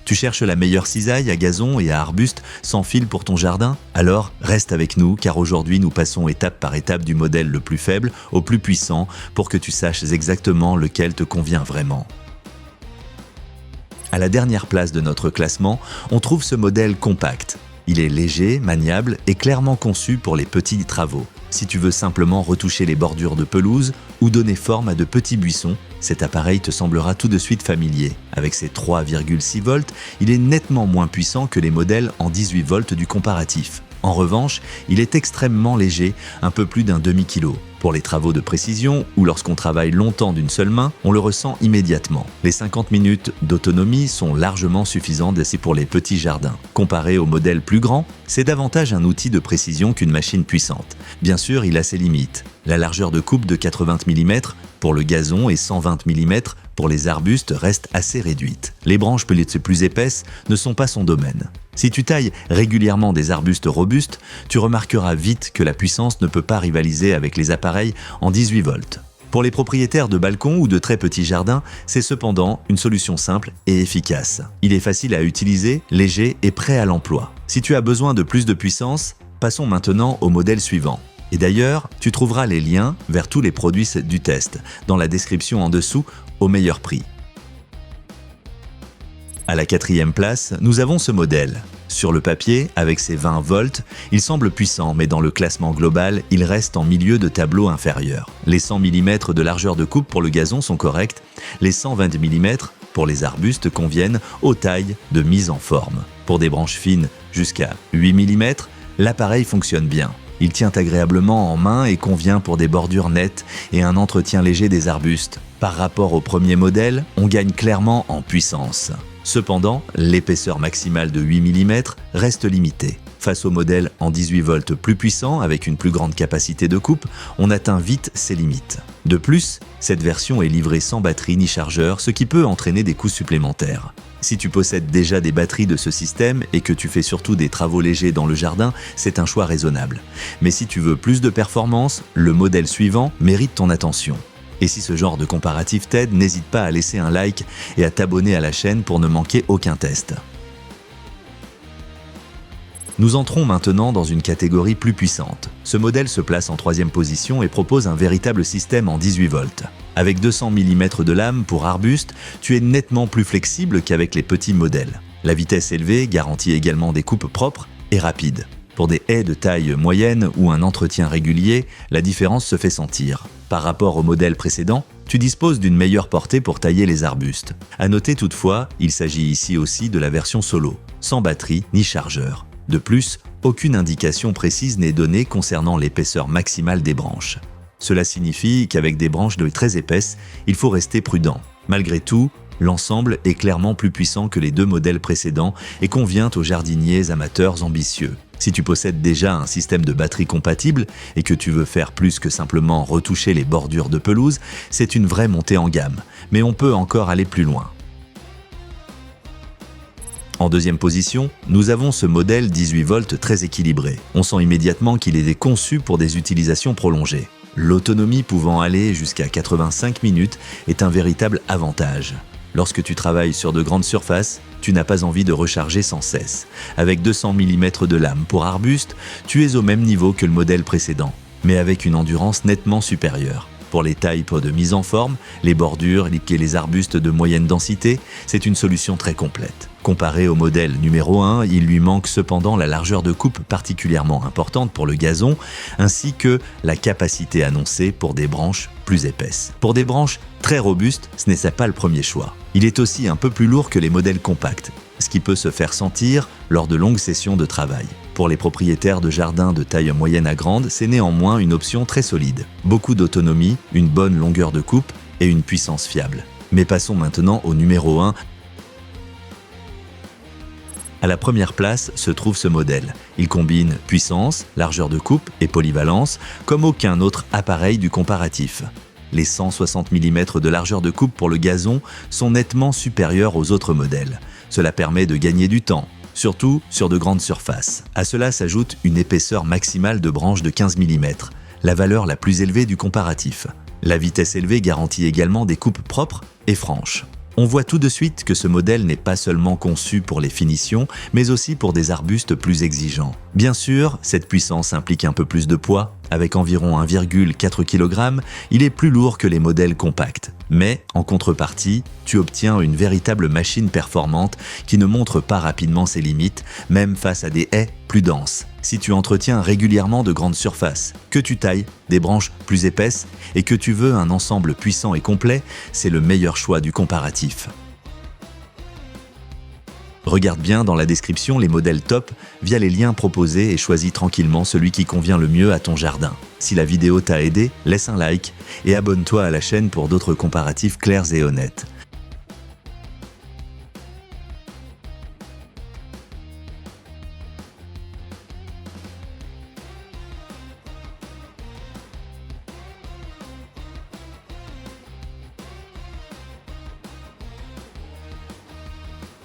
Tu cherches la meilleure cisaille à gazon et à arbuste sans fil pour ton jardin? Alors reste avec nous car aujourd'hui nous passons étape par étape du modèle le plus faible au plus puissant pour que tu saches exactement lequel te convient vraiment. À la dernière place de notre classement, on trouve ce modèle compact. Il est léger, maniable et clairement conçu pour les petits travaux. Si tu veux simplement retoucher les bordures de pelouse ou donner forme à de petits buissons, cet appareil te semblera tout de suite familier. Avec ses 3,6 volts, il est nettement moins puissant que les modèles en 18 volts du comparatif. En revanche, il est extrêmement léger, un peu plus d'un demi-kilo. Pour les travaux de précision ou lorsqu'on travaille longtemps d'une seule main, on le ressent immédiatement. Les 50 minutes d'autonomie sont largement suffisantes pour les petits jardins. Comparé au modèle plus grand, c'est davantage un outil de précision qu'une machine puissante. Bien sûr, il a ses limites. La largeur de coupe de 80 mm pour le gazon et 120 mm pour les arbustes reste assez réduite. Les branches plus épaisses ne sont pas son domaine. Si tu tailles régulièrement des arbustes robustes, tu remarqueras vite que la puissance ne peut pas rivaliser avec les appareils en 18 volts. Pour les propriétaires de balcons ou de très petits jardins, c'est cependant une solution simple et efficace. Il est facile à utiliser, léger et prêt à l'emploi. Si tu as besoin de plus de puissance, passons maintenant au modèle suivant. Et d'ailleurs, tu trouveras les liens vers tous les produits du test dans la description en dessous au meilleur prix. À la 4e place, nous avons ce modèle. Sur le papier, avec ses 20 volts, il semble puissant, mais dans le classement global, il reste en milieu de tableau inférieur. Les 100 mm de largeur de coupe pour le gazon sont corrects, les 120 mm pour les arbustes conviennent aux tailles de mise en forme. Pour des branches fines jusqu'à 8 mm, l'appareil fonctionne bien. Il tient agréablement en main et convient pour des bordures nettes et un entretien léger des arbustes. Par rapport au premier modèle, on gagne clairement en puissance. Cependant, l'épaisseur maximale de 8 mm reste limitée. Face au modèle en 18 volts plus puissant, avec une plus grande capacité de coupe, on atteint vite ses limites. De plus, cette version est livrée sans batterie ni chargeur, ce qui peut entraîner des coûts supplémentaires. Si tu possèdes déjà des batteries de ce système et que tu fais surtout des travaux légers dans le jardin, c'est un choix raisonnable. Mais si tu veux plus de performance, le modèle suivant mérite ton attention. Et si ce genre de comparatif t'aide, n'hésite pas à laisser un like et à t'abonner à la chaîne pour ne manquer aucun test. Nous entrons maintenant dans une catégorie plus puissante. Ce modèle se place en 3e position et propose un véritable système en 18 volts. Avec 200 mm de lame pour arbuste, tu es nettement plus flexible qu'avec les petits modèles. La vitesse élevée garantit également des coupes propres et rapides. Pour des haies de taille moyenne ou un entretien régulier, la différence se fait sentir. Par rapport au modèle précédent, tu disposes d'une meilleure portée pour tailler les arbustes. À noter toutefois, il s'agit ici aussi de la version solo, sans batterie ni chargeur. De plus, aucune indication précise n'est donnée concernant l'épaisseur maximale des branches. Cela signifie qu'avec des branches très épaisses, il faut rester prudent. Malgré tout, l'ensemble est clairement plus puissant que les 2 modèles précédents et convient aux jardiniers amateurs ambitieux. Si tu possèdes déjà un système de batterie compatible et que tu veux faire plus que simplement retoucher les bordures de pelouse, c'est une vraie montée en gamme, mais on peut encore aller plus loin. En 2e position, nous avons ce modèle 18 volts très équilibré. On sent immédiatement qu'il est conçu pour des utilisations prolongées. L'autonomie pouvant aller jusqu'à 85 minutes est un véritable avantage. Lorsque tu travailles sur de grandes surfaces, tu n'as pas envie de recharger sans cesse. Avec 200 mm de lame pour arbuste, tu es au même niveau que le modèle précédent, mais avec une endurance nettement supérieure. Pour les tailles de mise en forme, les bordures et les arbustes de moyenne densité, c'est une solution très complète. Comparé au modèle numéro 1, il lui manque cependant la largeur de coupe particulièrement importante pour le gazon, ainsi que la capacité annoncée pour des branches plus épaisses. Pour des branches très robustes, ce n'est pas le premier choix. Il est aussi un peu plus lourd que les modèles compacts, ce qui peut se faire sentir lors de longues sessions de travail. Pour les propriétaires de jardins de taille moyenne à grande, c'est néanmoins une option très solide. Beaucoup d'autonomie, une bonne longueur de coupe et une puissance fiable. Mais passons maintenant au numéro 1. À la première place se trouve ce modèle. Il combine puissance, largeur de coupe et polyvalence comme aucun autre appareil du comparatif. Les 160 mm de largeur de coupe pour le gazon sont nettement supérieurs aux autres modèles. Cela permet de gagner du temps, surtout sur de grandes surfaces. À cela s'ajoute une épaisseur maximale de branches de 15 mm, la valeur la plus élevée du comparatif. La vitesse élevée garantit également des coupes propres et franches. On voit tout de suite que ce modèle n'est pas seulement conçu pour les finitions, mais aussi pour des arbustes plus exigeants. Bien sûr, cette puissance implique un peu plus de poids. Avec environ 1,4 kg, il est plus lourd que les modèles compacts. Mais, en contrepartie, tu obtiens une véritable machine performante qui ne montre pas rapidement ses limites, même face à des haies plus denses. Si tu entretiens régulièrement de grandes surfaces, que tu tailles des branches plus épaisses et que tu veux un ensemble puissant et complet, c'est le meilleur choix du comparatif. Regarde bien dans la description les modèles top via les liens proposés et choisis tranquillement celui qui convient le mieux à ton jardin. Si la vidéo t'a aidé, laisse un like et abonne-toi à la chaîne pour d'autres comparatifs clairs et honnêtes.